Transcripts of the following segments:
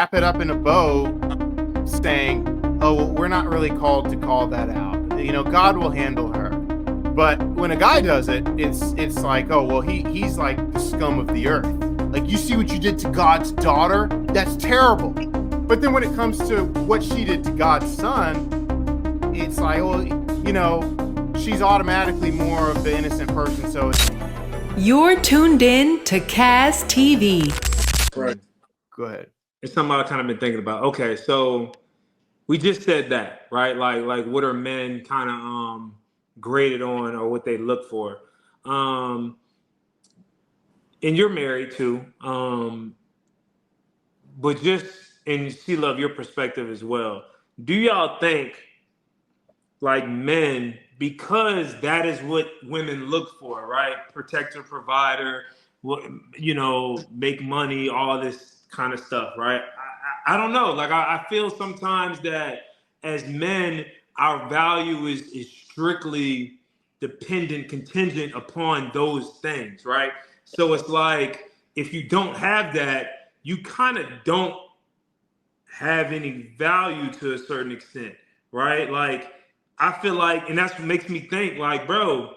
wrap it up in a bow saying, oh, well, we're not really called to call that out. God will handle her. But when a guy does it, it's like, oh, well, he's like the scum of the earth. Like, you see what you did to God's daughter? That's terrible. But then when it comes to what she did to God's son, it's like, well, she's automatically more of the innocent person. So you're tuned in to Kaz TV. Right. Go ahead. It's something I've kind of been thinking about. Okay, so we just said that, right? Like what are men kind of graded on, or what they look for? And you're married too, but just and she love your perspective as well. Do y'all think, like, men, because that is what women look for, right? Protector, provider, make money, all this kind of stuff, right? I don't know. Like, I feel sometimes that as men, our value is strictly contingent upon those things, right? So it's like, if you don't have that, you kind of don't have any value to a certain extent, right? Like, I feel like, and that's what makes me think, like, bro,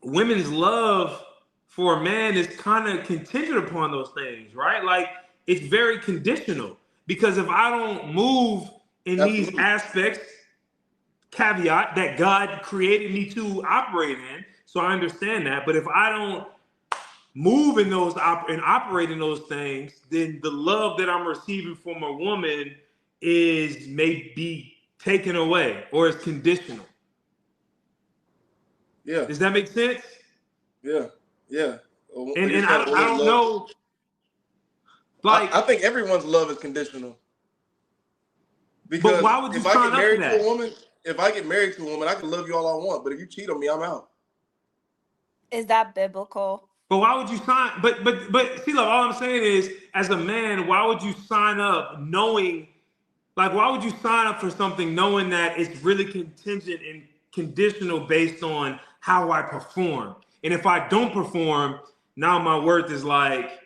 women's love for a man is kind of contingent upon those things, right? Like, it's very conditional, because if I don't move in these aspects, caveat that God created me to operate in, so I understand that. But if I don't move in those and operate in those things, then the love that I'm receiving from a woman may be taken away, or is conditional. Yeah. Does that make sense? Yeah. Well, and I don't know. Like, I think everyone's love is conditional. Because but why would you sign up for that? If I get married to a woman, I can love you all I want. But if you cheat on me, I'm out. Is that biblical? But why would you sign? But see, look, all I'm saying is, as a man, why would you sign up knowing? Like, why would you sign up for something knowing that it's really contingent and conditional based on how I perform? And if I don't perform, now my worth is like.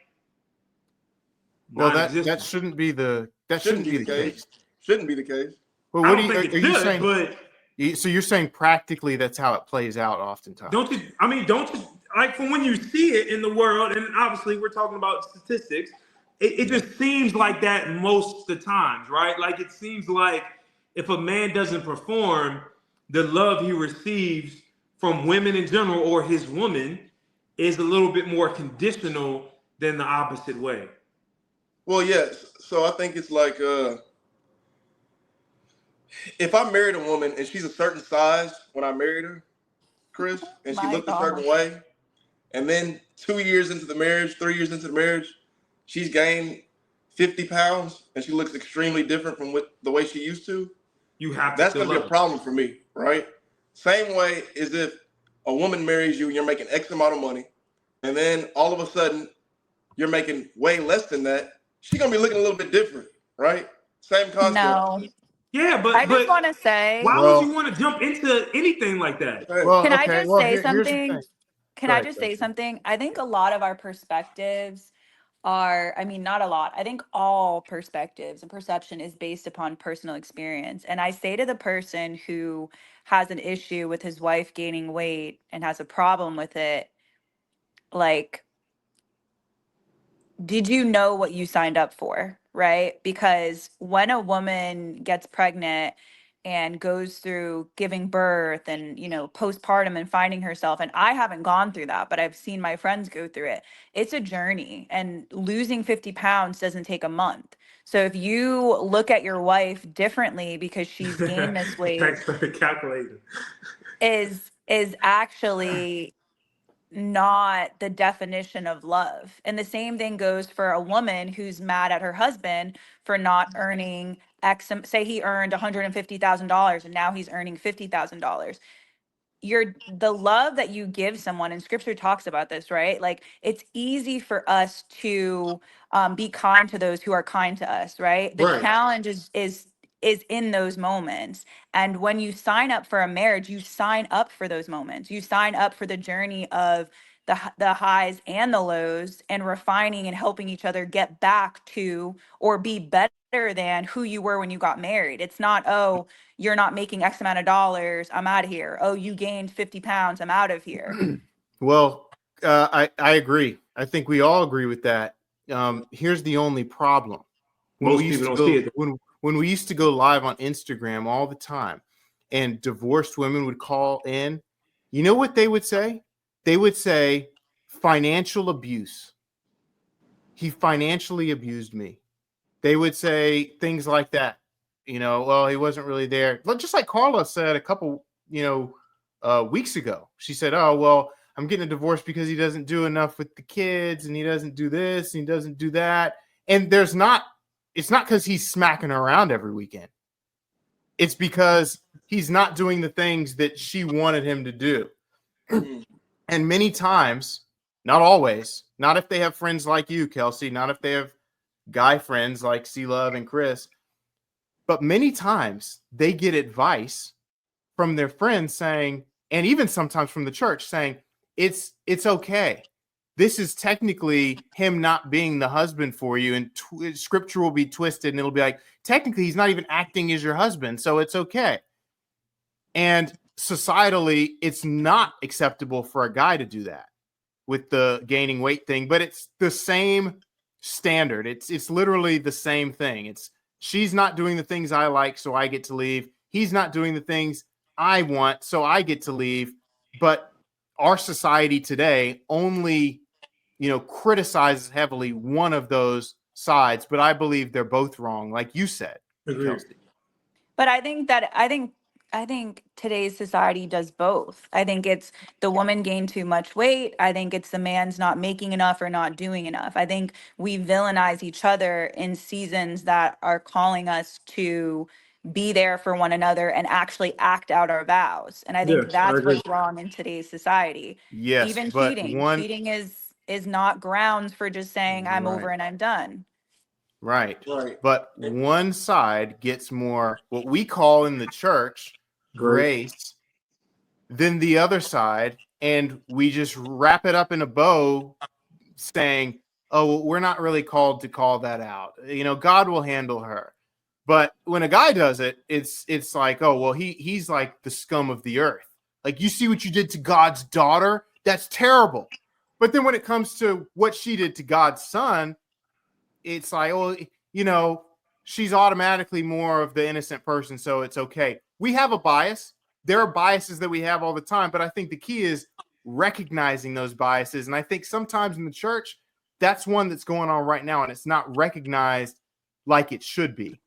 Well, that shouldn't be the case. Shouldn't be the case. Well, what are you saying? But so you're saying practically that's how it plays out oftentimes. Don't you? Like, from when you see it in the world, and obviously we're talking about statistics, it just seems like that most of the times, right? Like, it seems like if a man doesn't perform, the love he receives from women in general, or his woman, is a little bit more conditional than the opposite way. Well, yes. So I think it's like, if I married a woman and she's a certain size when I married her, Chris, and she looked a certain way, and then 2 years into the marriage, 3 years into the marriage, she's gained 50 pounds and she looks extremely different from the way she used to. That's going to be a problem for me, right? Same way as if a woman marries you and you're making X amount of money, and then all of a sudden you're making way less than that. She's going to be looking a little bit different, right? Same concept. No. Yeah, but I just want to say, why would you want to jump into anything like that? Can I just say something? Can I just say something? I think a lot of our perspectives not a lot. I think all perspectives and perception is based upon personal experience. And I say to the person who has an issue with his wife gaining weight and has a problem with it, like, did you know what you signed up for, right? Because when a woman gets pregnant and goes through giving birth and, postpartum and finding herself, and I haven't gone through that, but I've seen my friends go through it. It's a journey, and losing 50 pounds doesn't take a month. So if you look at your wife differently because she's gained this weight, thanks for the calculator, is actually not the definition of love. And the same thing goes for a woman who's mad at her husband for not earning X. Say he earned $150,000 and now he's earning $50,000. The love that you give someone, and scripture talks about this, right? Like, it's easy for us to be kind to those who are kind to us, right? The challenge is in those moments. And when you sign up for a marriage, you sign up for those moments. You sign up for the journey of the highs and the lows, and refining and helping each other get back to or be better than who you were when you got married. It's not, oh, you're not making X amount of dollars, I'm out of here. Oh, you gained 50 pounds, I'm out of here. Well, I agree. I think we all agree with that. Here's the only problem. Most people don't see it. When we used to go live on Instagram all the time, and divorced women would call in, you know what they would say? They would say financial abuse. He financially abused me. They would say things like that. Well, he wasn't really there. Just like Carla said a couple, weeks ago. She said, "Oh, well, I'm getting a divorce because he doesn't do enough with the kids, and he doesn't do this, and he doesn't do that." And it's not because he's smacking her around every weekend. It's because he's not doing the things that she wanted him to do. And many times, not always, not if they have friends like you, Kelsey, not if they have guy friends like C Love and Chris, but many times they get advice from their friends saying, and even sometimes from the church saying, it's okay. This is technically him not being the husband for you, and scripture will be twisted, and it'll be like, technically he's not even acting as your husband, so it's okay. And societally, it's not acceptable for a guy to do that with the gaining weight thing, but it's the same standard. It's literally the same thing. It's she's not doing the things I like, so I get to leave. He's not doing the things I want, so I get to leave. But our society today only, criticizes heavily one of those sides, but I believe they're both wrong, like you said. Kelsey. But I think today's society does both. I think it's the woman gained too much weight. I think it's the man's not making enough or not doing enough. I think we villainize each other in seasons that are calling us to be there for one another and actually act out our vows. And I think Yes, I that's agree. what's wrong in today's society. Yes, Even but cheating. Cheating is not grounds for just saying I'm over Right. and I'm done. Right. Right. But one side gets more what we call in the church grace than the other side. And we just wrap it up in a bow saying, oh, well, we're not really called to call that out. God will handle her. But when a guy does it, it's like, oh, well, he's like the scum of the earth. Like, you see what you did to God's daughter? That's terrible. But then when it comes to what she did to God's son, it's like, well, she's automatically more of the innocent person, so it's okay. We have a bias. There are biases that we have all the time, but I think the key is recognizing those biases. And I think sometimes in the church, that's one that's going on right now, and it's not recognized like it should be.